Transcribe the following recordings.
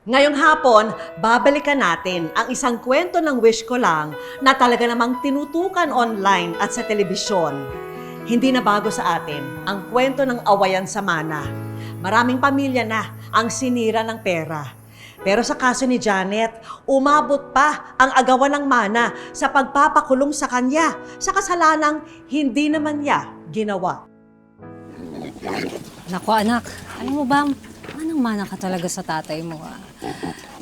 Ngayong hapon, babalikan natin ang isang kwento ng wish ko lang na talaga namang tinutukan online at sa telebisyon. Hindi na bago sa atin ang kwento ng awayan sa mana. Maraming pamilya na ang sinira ng pera. Pero sa kaso ni Janet, umabot pa ang agawan ng mana sa pagpapakulong sa kanya sa kasalanang hindi naman niya ginawa. Naku anak, alam mo ba, manang-mana ka talaga sa tatay mo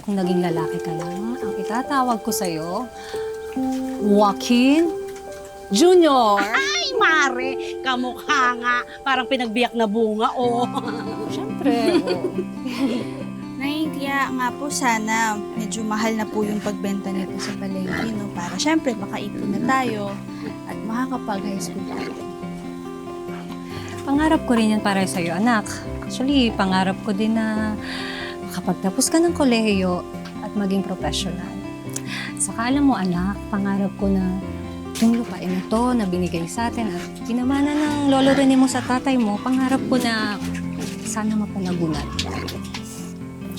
Kung naging lalaki ka lang, ang itatawag ko sa'yo, Joaquin Junior. Ay, Mare! Kamukha nga. Parang pinagbiyak na bunga, oh. Siyempre, Nay, kaya nga po sana medyo mahal na po yung pagbenta nito sa palengke, no? Para syempre makaipon na tayo at makakapag-high school tayo. Pangarap ko rin yan para sa'yo, anak. Actually, pangarap ko din na makapagtapos ka ng kolehiyo at maging professional. Saka alam mo, anak, pangarap ko na yung lupain na to na binigay sa atin at pinamana ng lolo rin mo sa tatay mo, pangarap ko na sana mapanagunan.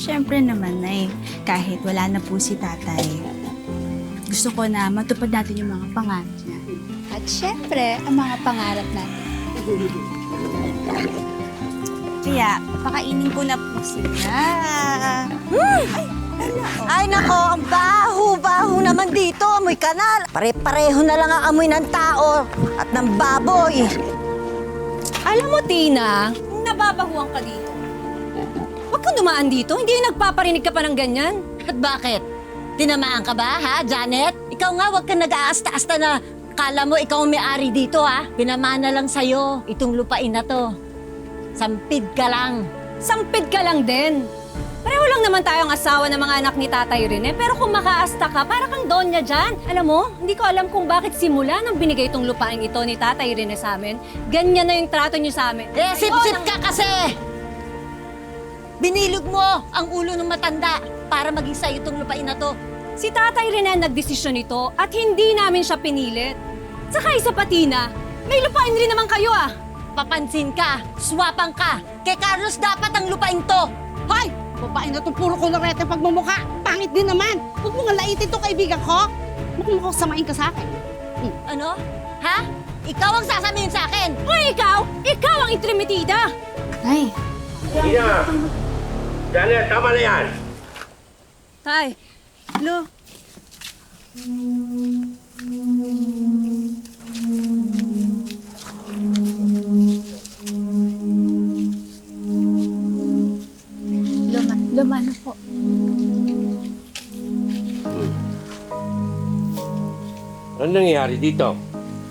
Syempre naman, Nay, kahit wala na po si tatay, gusto ko na matupad natin yung mga pangarap niya. At syempre, ang mga pangarap natin. Kaya, pakainin ko na po sila. Ay nako, ang baho-baho naman dito. Amoy kanal. Pare-pareho na lang ang amoy ng tao at ng baboy. Alam mo, Tina, nababahuan ka dito. Huwag kang dumaan dito. Hindi nagpaparinig ka pa ng ganyan. At bakit? Tinamaan ka ba, ha, Janet? Ikaw nga, huwag kang nag-aasta-asta na kala mo ikaw ang may-ari dito, ha? Pinamana lang sa'yo itong lupain na to. Sampid ka lang. Sampid ka lang din. Pareho lang naman tayong asawa ng mga anak ni Tatay Rene, pero kung makaasta ka, para kang donya dyan. Alam mo, hindi ko alam kung bakit simula nang binigay itong lupain ito ni Tatay Rene sa amin, ganyan na yung trato niyo sa amin. Sip-sip ka kasi! Binilog mo ang ulo ng matanda para maging sa'yo itong lupain na to. Si Tatay Rene ang nagdesisyon nito at hindi namin siya pinilit. Saka isa pa, Tina, may lupain rin naman kayo Papansin ka, swapang ka. Kay Carlos dapat ang lupain to. Hoy! Babae na itong puro kolorete pagmumukha. Pangit din naman. Huwag mo nga laitin itong kaibigan ko. Mukhang samain ka sa akin. Ano? Ha? Ikaw ang sasabihin sa akin. O ikaw? Ikaw ang intrimitida! Nay, Ina! Janet, tama na yan! Tay, Lo, lumano po. Ano nangyayari dito?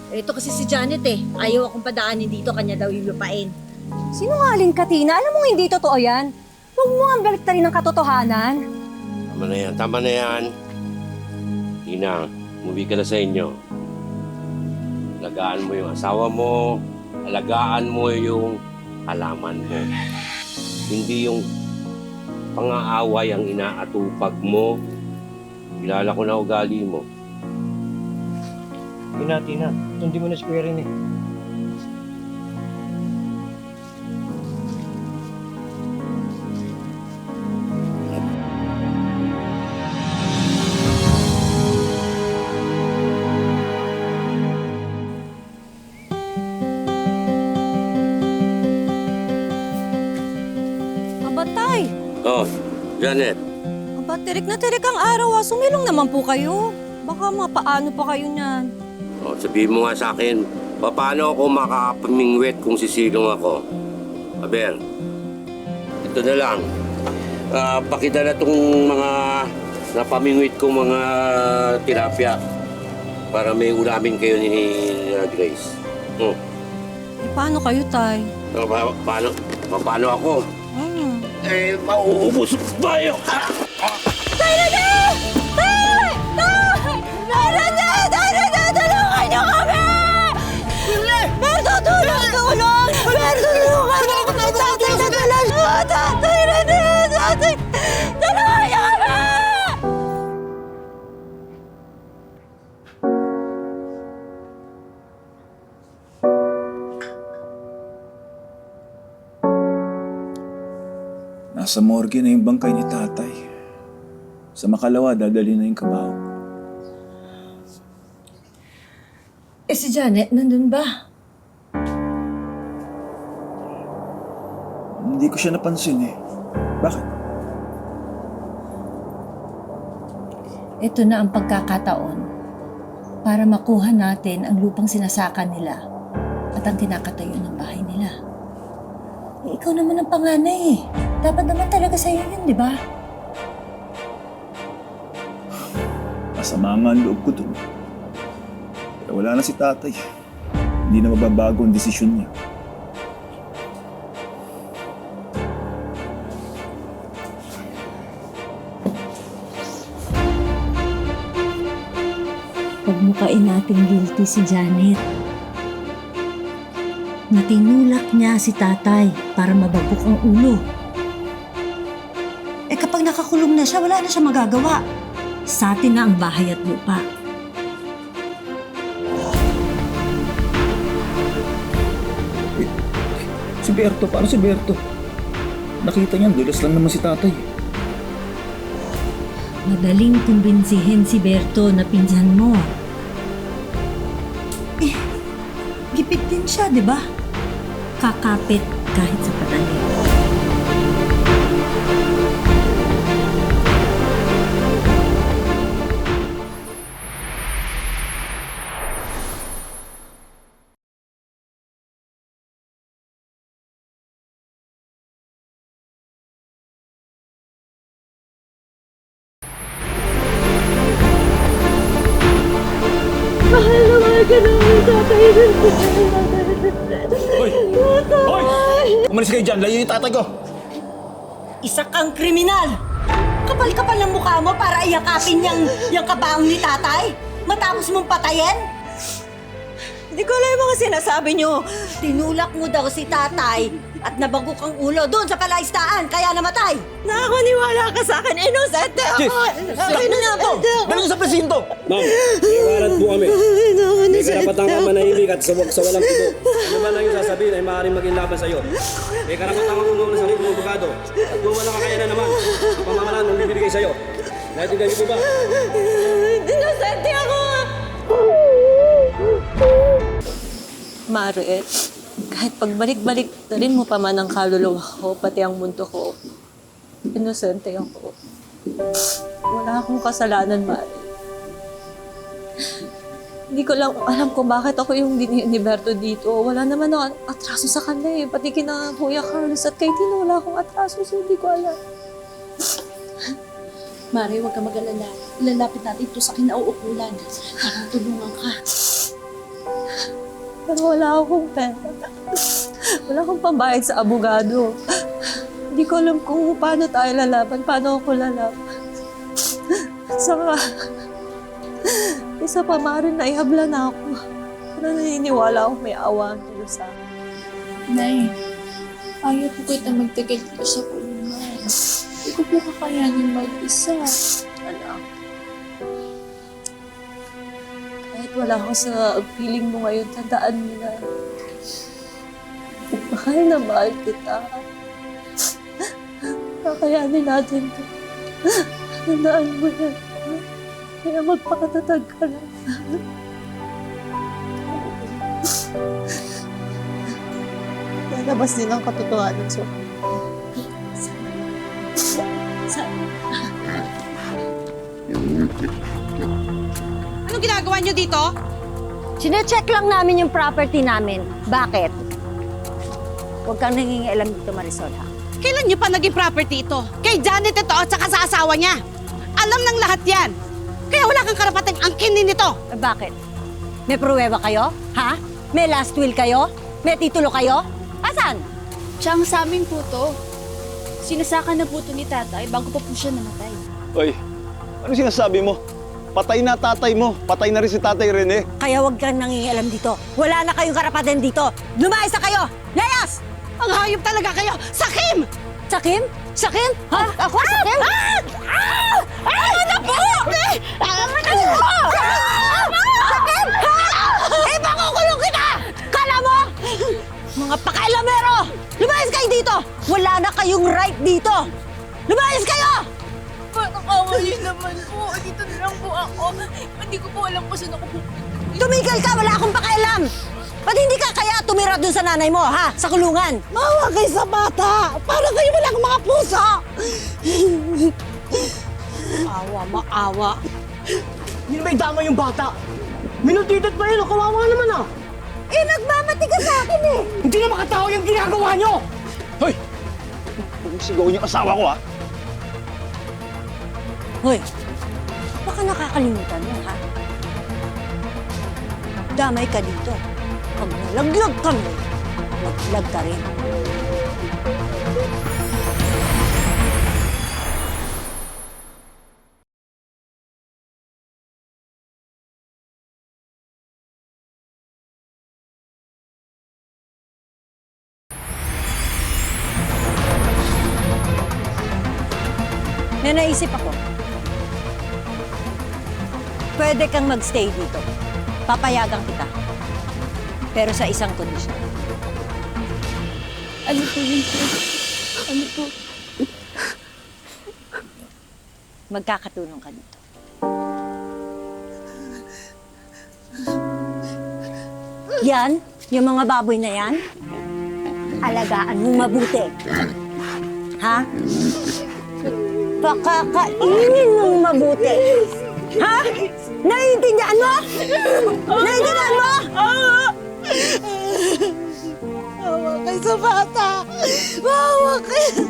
Ito kasi si Janet Ayaw akong padaanin dito, kanya daw yung lupain. sinungaling ka, Tina. Alam mo hindi totoo yan. Huwag mo ang baliktarin ng katotohanan. Tama na yan, tama na yan. Ina, umuwi ka na sa inyo. Alagaan mo yung asawa mo, alagaan mo yung halaman mo. Hindi yung pang-aaway ang inaatupag mo. Kilala ko na ugali mo. Tina, hindi mo na si Kuya Rene. Tay, Oh, Janet. aba, tirik na tirik ang araw Sumilong naman po kayo. Baka mapaano pa kayo niyan. Oh, sabihin mo nga sa akin, paano ako makapamingwit kung sisilong ako? Aber, ito na lang. Pakita na itong mga napamingwit kong mga tilapia para may ulamin kayo ni Grace. Eh, paano kayo, Tay? Paano ako? Hmm. Mauubos tayo! Tay Rene! Tay! Tay! Tay Rene! Tay Rene! Tulungan niyo kami! Berto, tulong! Berto, tulungan mo! Tatay na talaga! Tatay Rene! Tatay! Tulungan niyo kami! Nasa morgue na yung bangkay ni tatay. Sa makalawa, dadali na yung kabaho. Si Janet, nandun ba? Hindi ko siya napansin eh. Bakit? Ito na ang pagkakataon para makuha natin ang lupang sinasaka nila at ang kinakatayo ng bahay nila. Ikaw naman ang panganay eh. Dapat naman talaga sa'yo yun, di ba? Masama nga ang loob ko dun. Pero wala na si tatay. Hindi na mababago ang desisyon niya. Pagmukain natin guilty si Janet. Natinulak niya si tatay para mababok ang ulo. Kapag nakakulong na siya, wala na siya magagawa. Sa atin na ang bahay at lupa. Si Berto, paano si Berto? Nakita niyan, dulas lang naman si tatay. Madaling kumbinsihin si Berto na pinsan mo. Gipit din siya, di ba? Kakapit kahit sa patalim. Hoy! Hoy! Umalis kayo dyan, layo yung tatay ko. Isa kang kriminal! Kapal-kapal ng mukha mo para iyakapin yung kabaong ni tatay? Matapos mong patayin? Hindi ko alam yung mga sinasabi nyo. Tinulak mo daw si tatay at nabagok ang ulo doon sa palaistaan, kaya namatay. Nakakaniwala ka sa akin, inosente ako! Sabi na ako! Dali ko sa presinto! Ma'am, may warrant po kami. May karapatan ka manahimik at sa walang tubo. Ano man lang yung sasabihin ay maaaring maging laban sa'yo. May karapatan ka kung ng sarili mong abogado. At kung walang kakayanan naman, ang pamahalaan mong bibigay sa'yo. Naintindihan niyo po ba? Inosente ako! Mare, kahit pagbalik-balik na rin mo pa man ang kaluluwa ko, pati ang mundo ko, inosente ako. Wala akong kasalanan, Mare. Hindi ko lang alam kung bakit ako yung ni Berto dito. Wala naman akong atraso sa kanya eh. Pati kina Kuya Carlos at kay Tino, wala akong atraso, so hindi ko alam. Mare, huwag ka mag-alala. Ilalapit natin ito sa kinauukulan para tulungan ka. Pero wala akong pera. Wala akong pambayad sa abogado. Hindi ko alam kung paano tayo lalaban, paano ako lalaban. Saka, isa pa Mare, naihabla na ako. Pero naniniwala akong may awa ang Diyos sa akin. Nay, ayaw po kita magtagal dito sa kulungan. Hindi ko po kakayanin mag-isa. Anak. Kahit wala ako sa feeling mo ngayon, tandaan mo na. Mahal na mahal kita. Kakayanin natin to. Tandaan mo yan. Kaya magpakatatag ka lang. Lalabas din ang katotohanan sa Anong ginagawa niyo dito? Sinecheck lang namin yung property namin. Bakit? Huwag kang nangingialam dito, Marisol, ha? Kailan niyo pa naging property ito? Kay Janet ito at saka sa asawa niya. Alam ng lahat yan. Kaya wala kang karapatang angkinin nito. Bakit? May pruweba kayo? Ha? May last will kayo? May titulo kayo? Asan? Siyang sa amin po to. Sinasaka na po to ni tatay bago pa po siya namatay. Oy, ano sinasabi mo? Patay na tatay mo. Patay na rin si tatay Rene. Kaya huwag kang nangingialam dito. Wala na kayong karapatan dito. Lumayas na kayo! Layas! Ang hayop talaga kayo! Sakim! Sakim? Sakim? Ha? Ako? Sakim? Ano na po? Sakim? Eh, makukulong kita! Kala mo? Mga pakailamero! Lumayas kayo dito! Wala na kayong right dito! Lumayas kayo! Parang awa niyo naman po. Dito na lang po ako. Hindi ko po alam kung saan ako pupunta. Tumigil ka! Wala akong pakialam! Ba't hindi ka kaya tumira dun sa nanay mo, ha? Sa kulungan? Maawa kayo sa bata! Para kayo walang mga puso! Awa, maawa. Hindi may dama yung bata. Minutitit pa yun, kawawa naman ah. Eh, nagmamati ka sa akin eh! Hindi na makatao yung ginagawa nyo! Hoy! Huwag sigawin yung asawa ko, ha? Hoy, baka nakakalimutan mo, ha? Damay ka dito. Pag nalaglag kami, naglag ka rin. May naisip ako. Pwede kang magstay dito. Papayagan kita. Pero sa isang kondisyon. Ano po yun po? Ano po? Magkakatulong ka dito. Yan, yung mga baboy na yan, alagaan mo mabuti. Ha? Pakakainin mong mabuti. Ha? Naiintindihan mo? Naiintindihan mo? Maawa kayo sa bata! Maawa kayo!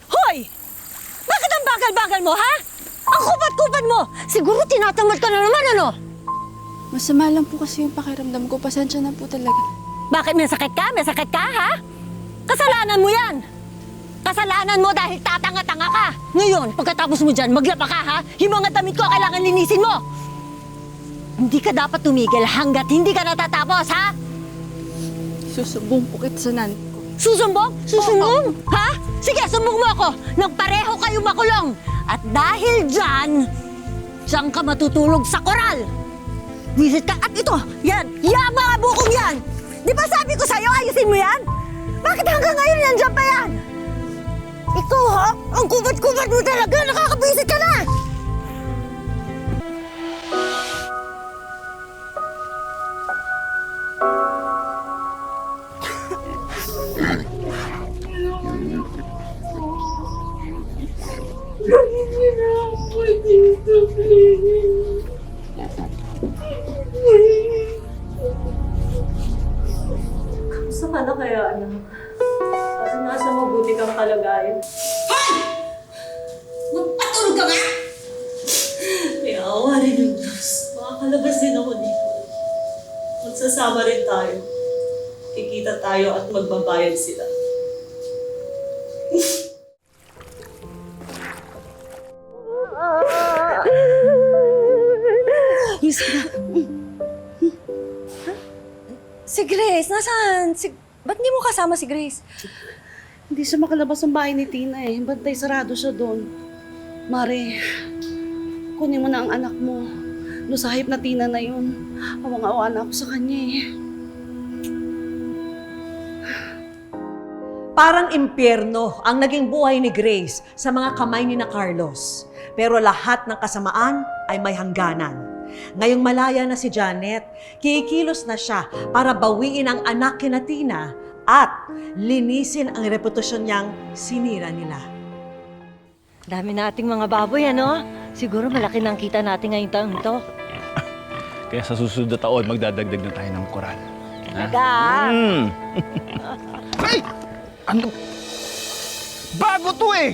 Hoy! Bakit ang bagal-bagal mo, ha? Ang kupad-kupad mo! Siguro tinatamad ka na naman, ano? Masama lang po kasi yung pakiramdam ko. Pasensya na po talaga. Bakit may sakit ka? May sakit ka, ha? Kasalanan mo yan! Kasalanan mo dahil tatanga-tanga ka! Ngayon, pagkatapos mo dyan, maglaba ka, ha? Yung mga damit ko, kailangan linisin mo! Hindi ka dapat tumigil hanggat hindi ka natatapos, ha? Susumbong po kita sa nan ko. Susumbong? Susumbong? Ha? Sige, sumbong mo ako nang pareho kayo makulong. At dahil dyan, diyan ka matutulog sa koral. Visit ka. At ito, yan mga bukong yan. Di ba sabi ko sa'yo, ayusin mo yan? Bakit hanggang ngayon nandiyan pa yan? Ikaw ha? Ang kubad-kubad mo talaga. Nakakabisit ka na. Saan na kaya, anak? Kasi nasa mabuti kang kalagayan. Magpatulog ka nga! May awa rin yung Diyos. Makakalabas din ako dito. Magsasama rin tayo. Kikita tayo at magbabayad sila. Si Grace, nasaan? Ba't hindi mo kasama si Grace? Hindi siya makalabas ng bahay ni Tina eh. Bantay sarado siya doon. Mare, kunin mo na ang anak mo. Lusahip na Tina na yun. Awang-awa na ako sa kanya eh. Parang impyerno ang naging buhay ni Grace sa mga kamay ni na Carlos. Pero lahat ng kasamaan ay may hangganan. Ngayong malaya na si Janet, kikilos na siya para bawiin ang anak kina Tina at linisin ang reputasyon niyang sinira nila. Dami nating mga baboy, ano? Siguro malaki nang kita natin ngayong taon to. Kaya sa susunod na taon, magdadagdag na tayo ng koral. Talaga? Ay! Ano? Bago to eh!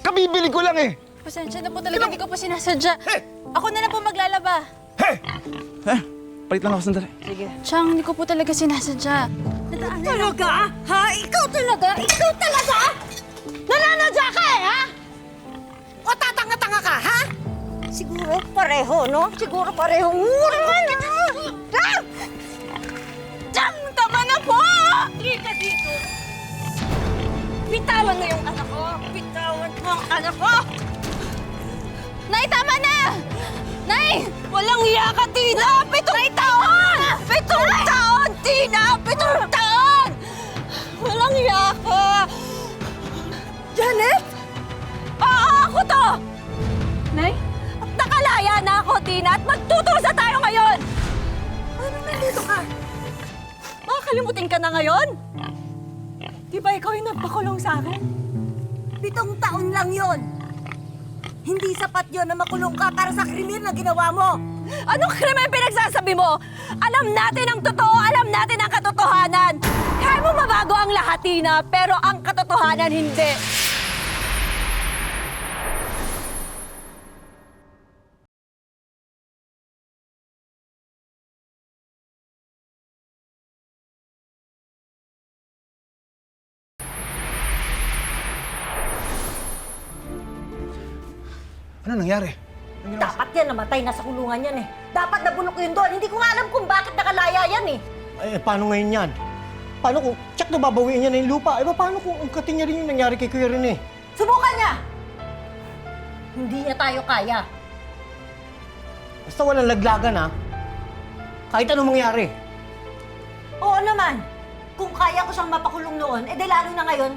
Kabibili ko lang eh! Pasensya na po talaga. Hindi ko po sinasadya. Ako na lang po maglalaba. Palit lang ako sandali. Sige. Chang, hindi ko po talaga sinasadya. Talaga? Ha? Ikaw talaga? Ikaw talaga? Nananadya ka eh, ha? O tatanga-tanga ka, ha? Siguro pareho, no? Siguro pareho. Mura man, ha? Chang, tama na po! Hindi ka dito. Bitawan mo yung anak ko. Bitawan mo ang anak ko. Nay, tama na! Nay, walang hiya ka, Tina! 7 taon! 7 taon, Tina! 7 taon! Walang hiya ka! Janet? Oo, ako to! Nay? Nakalaya na ako, Tina, at magtutusa tayo ngayon! Ano nandito ka? Makakalimutin ka na ngayon? Di ba ikaw yung nagpakulong sa akin? 7 taon lang yon. Hindi sapat yon na makulong ka para sa krimen na ginawa mo. Anong krimen pinagsasabi mo? Alam natin ang totoo, alam natin ang katotohanan. Kaya mo mabago ang lahat, Tina, pero ang katotohanan hindi. Ano nangyari? Dapat yan, namatay na sa kulungan yan eh. Dapat nabulok yun doon. Hindi ko nga alam kung bakit nakalaya yan eh. Eh, paano ngayon yan? Paano kung tsak na babawiin niya na yung lupa? Eh, paano kung ungkatin niya rin yung nangyari kay Kuya Rene? Subukan niya! Hindi niya tayo kaya. Basta walang laglagan, ha? Kahit anong mangyari. Oo naman. Kung kaya ko siyang mapakulong noon, edi lalo na ngayon.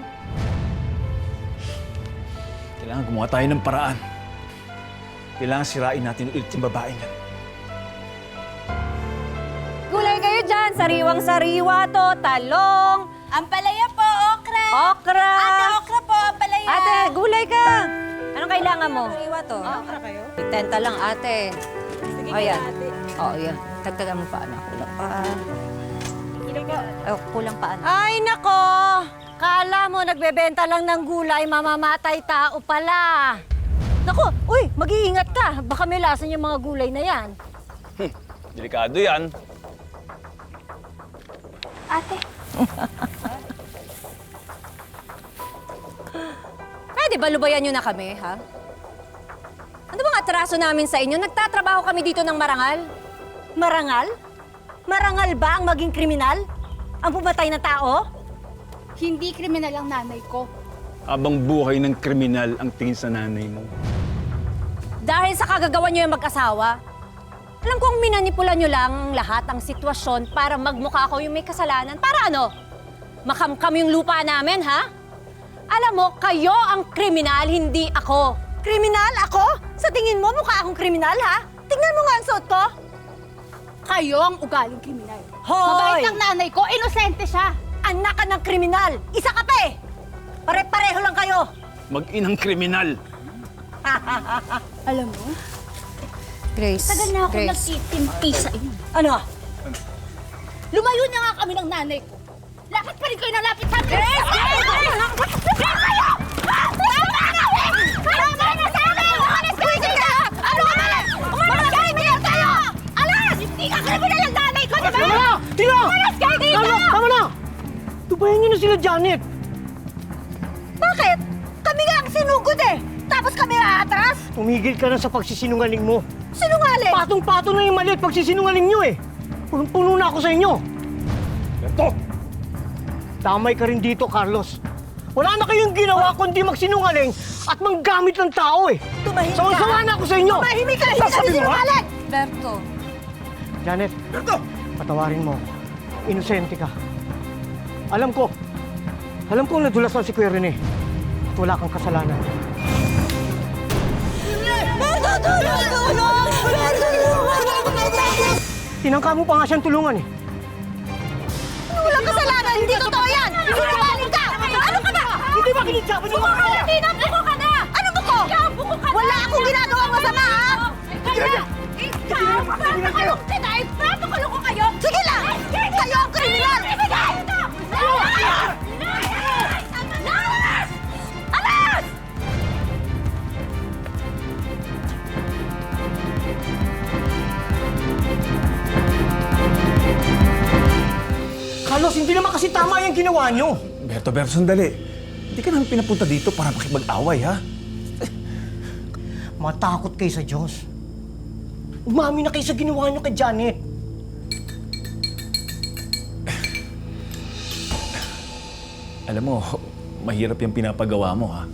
Kailangan gumawa tayo ng paraan. Kailangan sirain natin ulit yung babaeng yan. Gulay kayo dyan, sariwang-sariwa to, talong, Ampalaya po, okra! okra. Ate, okra po, ampalaya! Ate, gulay ka. Anong kailangan mo? Sariwa to. Okra kayo? 10 lang, ate. Sige, ate. Oo, yan. Tagtagan mo pa, anak. Kulang pa. Kulang pa, anak. Ay, nako! Kala mo nagbebenta lang ng gulay, mamamatay tao pala. Nako, uy, mag-iingat ka. Baka may lason yung mga gulay na yan. Delikado yan. Ate, Pwede ba lubayan nyo na kami, ha? Ano bang atraso namin sa inyo? Nagtatrabaho kami dito ng marangal. Marangal? Marangal ba ang maging kriminal? Ang pumatay na tao? hindi kriminal ang nanay ko. Abang buhay ng kriminal ang tingin sa nanay mo. Dahil sa kagagawa nyo yung mag-asawa, alam kong minanipula nyo lang ang lahat ang sitwasyon para magmukha ako yung may kasalanan. Para ano? Makamkam yung lupa namin, ha? Alam mo, kayo ang kriminal, hindi ako. Kriminal? Ako? Sa tingin mo, mukha akong kriminal, ha? Tingnan mo nga ang suot ko. Kayo ang ugaling kriminal. Hoy! Mabait ang nanay ko, inosente siya. Anak ka ng kriminal. Isa ka pa eh. Pare-pareho lang kayo. Mag-inang kriminal. Alam mo, Grace, tagal na ako Grace. nagtitimpi sa inyo. Ano? Lumayo na nga kami ng nanay ko. Lapit pa rin kayo ng lapit sa akin. Grace! Kayo! Tama na! Tama na sa akin! Umalis kayo dito! Ano ka ba? Umalis kayo dito! Alas! Hindi ka kriminal ang nanay ko, di ba? Tama na! Tina! Umalis kayo dito! Tama na! Tubayan niyo na sila, Janet! Bakit? Kami nga ang sinugod eh. Tapos kami aatras? Tumigil ka na sa pagsisinungaling mo. Sinungaling? Patong-patong na yung maliit pagsisinungaling niyo eh. Punong-puno na ako sa inyo. Ito! Damay ka rin dito, Carlos. Wala na kayong ginawa kundi magsinungaling at manggamit ng tao eh. Tumahimik ka. Sawa-sawa na ako sa inyo. Tumahimik ka. Hindi Sasabi kami mo, ha? sinungaling. Berto, Janet, patawarin mo. Inosente ka. Alam ko nadulas na si Kuya Rene. At wala kang kasalanan. Tinangka mo pa nga siyang tulungan eh. Walang kasalanan. Hindi totoo yan. Sinungaling ka. Ano ka ba? Hindi ba kinidsapan niyo ako? Hindi na. Buko ka na. Ano buko? Wala akong ginagawang masama, ha? Papakulong ko kayo! Sige lang. Kayo ang kriminal. Alas! Carlos, hindi naman kasi tama yung ginawa niyo. Berto, sandali. Hindi ka namin pinapunta dito para makipag-away, ha? Matakot kayo sa Diyos. Umami na kayo sa ginawa niyo kay Janet. Alam mo, mahirap yung pinapagawa mo, ha?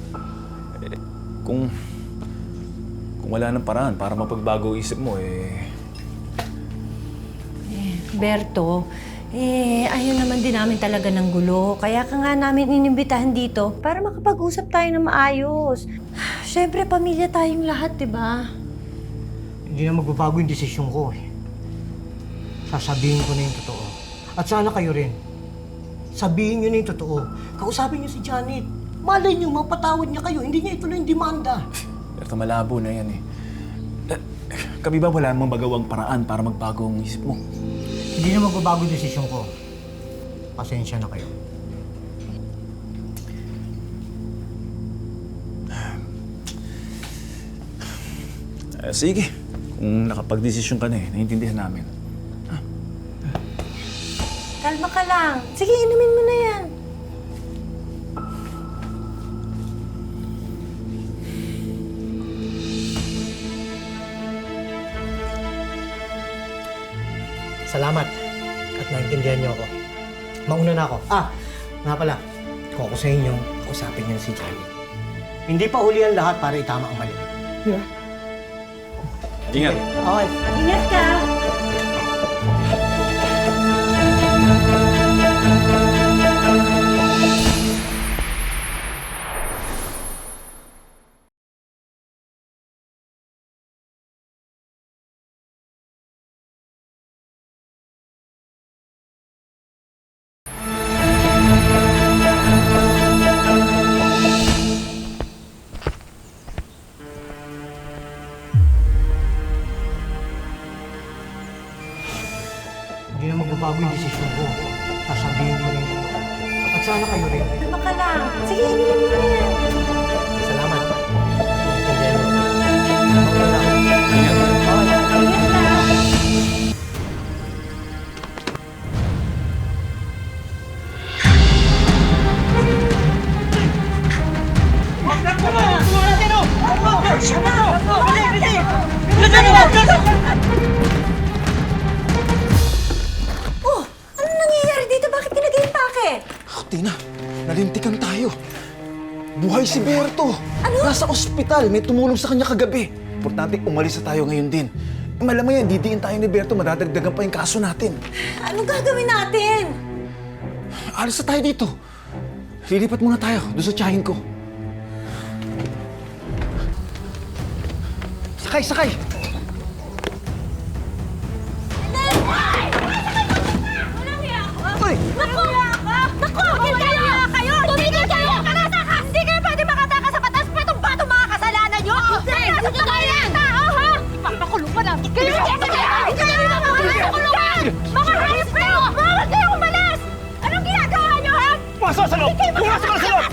Kung wala ng paraan para mapagbago isip mo, Berto, ayaw naman din namin talaga ng gulo. Kaya ka nga namin inimbitahan dito para makapag-usap tayo na maayos. Siyempre, pamilya tayong lahat, di ba? Hindi na magbabago yung desisyon ko eh. Sasabihin ko na yung totoo. At sana kayo rin. Sabihin nyo na yung totoo. Kausapin nyo si Janet. Malay nyo, mapatawad niya kayo. Hindi niya ituloy yung demanda. Berto, malabo na yan eh. Kami ba wala mong magawang paraan para magbago ang isip mo? Hindi na magbabago yung desisyon ko. Pasensya na kayo. Sige, kung nakapag-desisyon ka na eh, naiintindihan namin. Kalma ka lang. Sige, inumin mo na yan. Salamat. At naintindihan niyo ako. Mauna na ako. Nga pala. Kung ako sa inyo, kausapin niyo si Janet. Hindi pa huli ang lahat para itama ang mali. Yeah. Ingat. Okay. Ingat ka. Hindi na magbabago yung desisyon ko. Sasabihin ko rin. At sana kayo rin. Kalma ka lang. Sige, inumin mo na yan. Salamat. Naintindihan niyo. Mauna na ako. Ingat ka. Oh, ano nangyayari dito? Bakit ka nag-impake? Tina, nalintikan tayo. Buhay si Berto. Nasa ospital, may tumulong sa kanya kagabi. Importante, umalis na tayo ngayon din. Malamang yan, didiin tayo ni Berto, madadagdagan pa yung kaso natin. Anong gagawin natin? Alis na tayo dito. Lilipat muna tayo, doon sa tiyahin ko. Sakay, sakay! Uy! Naku! Tumigil kayo! Tumigil kayo! Hindi kayo pwede makataka sa batas pa itong batong mga kasalanan nyo! Nasa kaya ng tao, ha? Ipapakulong pa namin kayo! Hindi kayo makulungan! Mga hayop kayo! Huwag kayo umalis! Anong ginagawa nyo, ha? Pasok sa loob! Pumasok ka sa loob!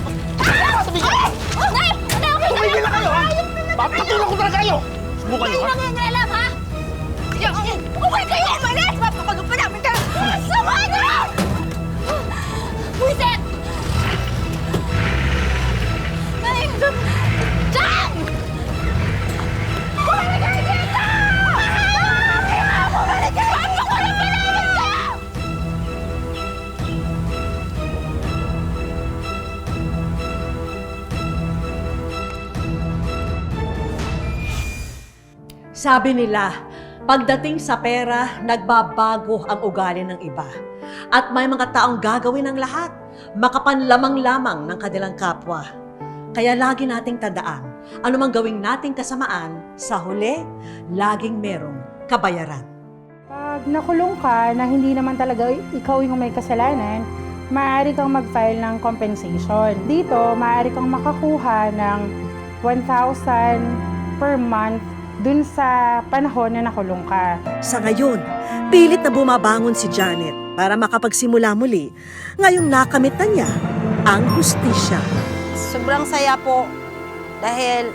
Tumigil na kayo, ha? Papatulong ko talaga kayo! Subukan nyo, ha? Hindi nangingialam, ha? Huwag kayo umalis! Ipapakulong pa namin kayo! Sama nyo! Buisit! Diyan! Bumalik kayo dito! Bumalik kayo! Paano ko na palaman ka? Sabi nila, pagdating sa pera, nagbabago ang ugali ng iba. At may mga taong gagawin ang lahat, makapanlamang lamang ng kanilang kapwa. Kaya lagi nating tandaan, anumang gawing nating kasamaan, sa huli, laging merong kabayaran. Pag nakulong ka na hindi naman talaga ikaw yung may kasalanan, maaari kang mag-file ng compensation. Dito, maaari kang makakuha ng 1,000 per month dun sa panahon na nakulong ka. Sa ngayon, pilit na bumabangon si Janet para makapagsimula muli. Ngayong nakamit na niya ang hustisya. Sobrang saya po dahil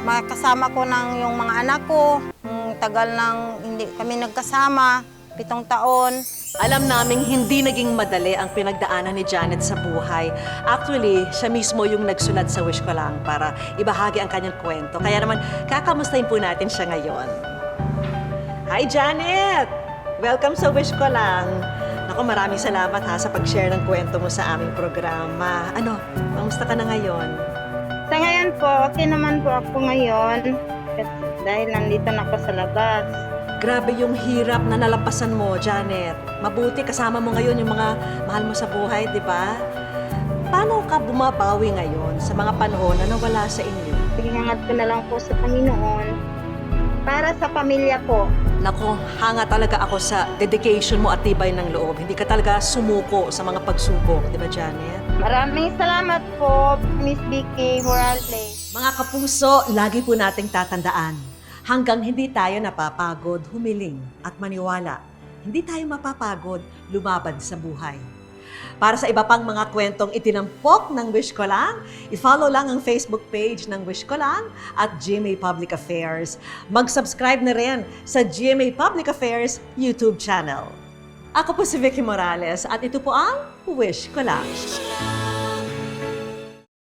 makasama ko ng yung mga anak ko. Tagal nang hindi kami nagkasama, 7 taon. Alam naming hindi naging madali ang pinagdaanan ni Janet sa buhay. Actually, siya mismo yung nagsulat sa Wish Ko Lang para ibahagi ang kanyang kwento. Kaya naman, kakamustahin po natin siya ngayon. Hi, Janet! Welcome sa Wish Ko Lang. Naku, maraming salamat ha sa pag-share ng kwento mo sa aming programa. Ano, kamusta ka na ngayon? Sa ngayon po, okay naman po ako ngayon. Dahil nandito na ako sa labas. Grabe yung hirap na nalampasan mo, Janet. Mabuti kasama mo ngayon yung mga mahal mo sa buhay, di ba? Paano ka bumabawi ngayon sa mga panahon na nawala sa inyo? Pinangat ko na lang po sa Panginoon para sa pamilya ko. Nako, hanga talaga ako sa dedication mo at tibay ng loob. Hindi ka talaga sumuko sa mga pagsubok, di ba, Janet? Maraming salamat po, Miss Vicky Morales. Mga kapuso, lagi po nating tatandaan, hanggang hindi tayo napapagod, humiling at maniwala, hindi tayo mapapagod, lumaban sa buhay. Para sa iba pang mga kwentong itinampok ng Wish Ko Lang, i-follow lang ang Facebook page ng Wish Ko Lang at GMA Public Affairs. Mag-subscribe na rin sa GMA Public Affairs YouTube channel. Ako po si Vicky Morales at ito po ang Wish Ko Lang.